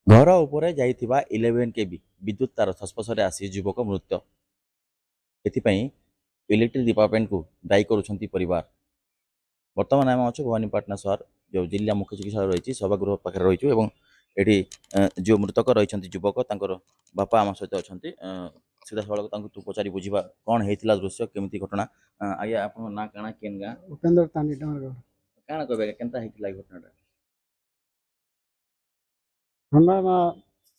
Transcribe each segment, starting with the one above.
घर उपरे जाइथिबा 11 केबी विद्युत तार संस्पर्श आसी युवक मृत्यु। एथिपाई इलेक्ट्रिक डिपार्टमेंट को दायी करुछंती परिवार। वर्तमान आम अच्छे भवानीपाटना सहर जो जिला मुख्य चिकित्सालय रही सभागृह पाखे रही एटी जो मृतक रही युवक बापा आम सहित अच्छा सीधा सड़क तू पचारि बुझा कौन होता दृश्य केमी घटना आज्ञा आप ना काଣା केन गाँ उपेंद्र तानी डमरगढ़ काଣା कहबे केनता होता घटना हमरा ना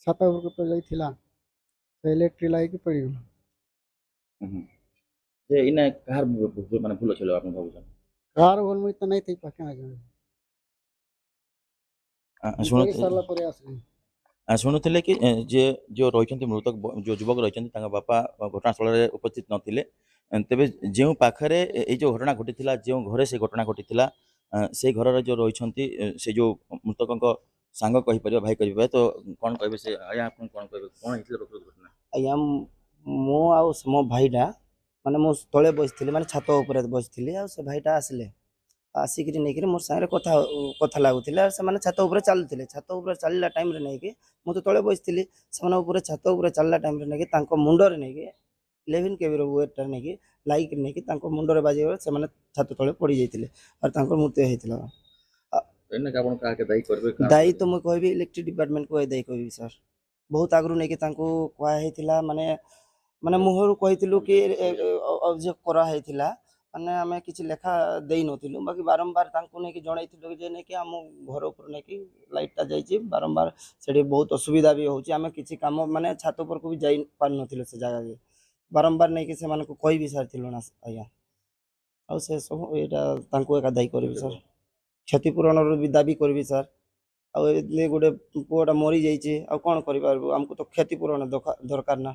छाता ऊपर पे जाइथिला तो इलेक्ट्रिक लाइट की पड़ी जे इने कहार माने भूल छलो आपन भाबुछन कार बोल मुई तो नहीं थी पक्का ना जाने शुणु सरला पर आसली शुणुले कि जे जो रही मृतक जो युवक रही बापा घटनास्थल में उपस्थित नथिले तेबे जो पाखरे ये जो घटना घटी जो घरे से घटना घटी से घर जो रही से जो मृतक सांग कहीपर भाई कह तो कौन कहे से आया आप कौन कहे कौन घटना आज्ञा मो आउ मो भाईटा माने मो तले बसଥିଲି माने छात ऊपर बसଥିଲି आ से भाईटा आसले आसिक नहीं मोर सारे कथा कथा लगुले से माने छात ऊपर चलुले छात ऊपर चलला टाइम रे नहीं कि मु तो तले बसଥିଲି से ऊपर छात ऊपर चलला टाइम रे नहीं कि तांको मुंडर नहीं कि 11 केबी रो वेट नहीं कि लाइक नहीं कि तांको मुंडर बाजे से माने छात तले पड़ी जाइतिले और तांको मृत्यु हेतिला एने का का के दायी करबे दायी तो मु कहबी इलेक्ट्रिक डिपार्टमेंट को दायी कहबी सर बहुत आगु नहीं कि तांको कहा हेतिला माने माने मुहर कही कि अभियोग करा माने आमे किछि लेखा देई नथिलु बाकी बारंबार तांको ने कि जणाइथिलु जे ने कि हम घर ऊपर ने कि लाइटटा जाइछि बारंबार सेठी बहुत असुविधा भी होछि आमे किछि काम माने छात ऊपर को भी जाई पार नथिलु से जगह के बारंबार ने कि से माने को कहि भी सारथिलु ना आया आ से सब एटा तांको एका दायी करबी सर क्षतिपूरण रो भी दाबी करबी सर आ ले गोटे पुआटा मरी जाइछि आ कोन करि पारबो हमको तो क्षतिपूरण दरकार ना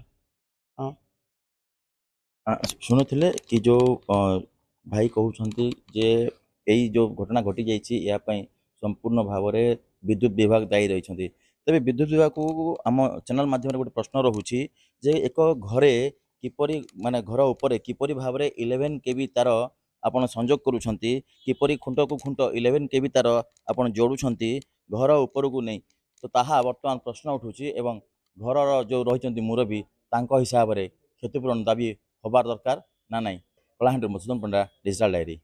हाँ शुणुले कि जो भाई कहते जे यही जो घटना घटी जाइए संपूर्ण भाव में विद्युत विभाग दायी रही तेज विद्युत विभाग को आम चैनल माध्यम गोटे प्रश्न रोचे जे एक घरे किपरि माने घर उपरे किपरि भाव में 11 केबी तार आपण संजोग करुछंती किपरि खुंट को खुंट 11 केबी तार आपण जोड़ुछंती घर ऊपर को नहीं तो ताहा वर्तमान प्रश्न उठुची एवं घर जो रही मुरबी तांको हिसाब से क्षतिपूरण दाबी हबार दरकार ना नहीं कलाहांडी मधुसूदन पंडा डिजिटल डायरी।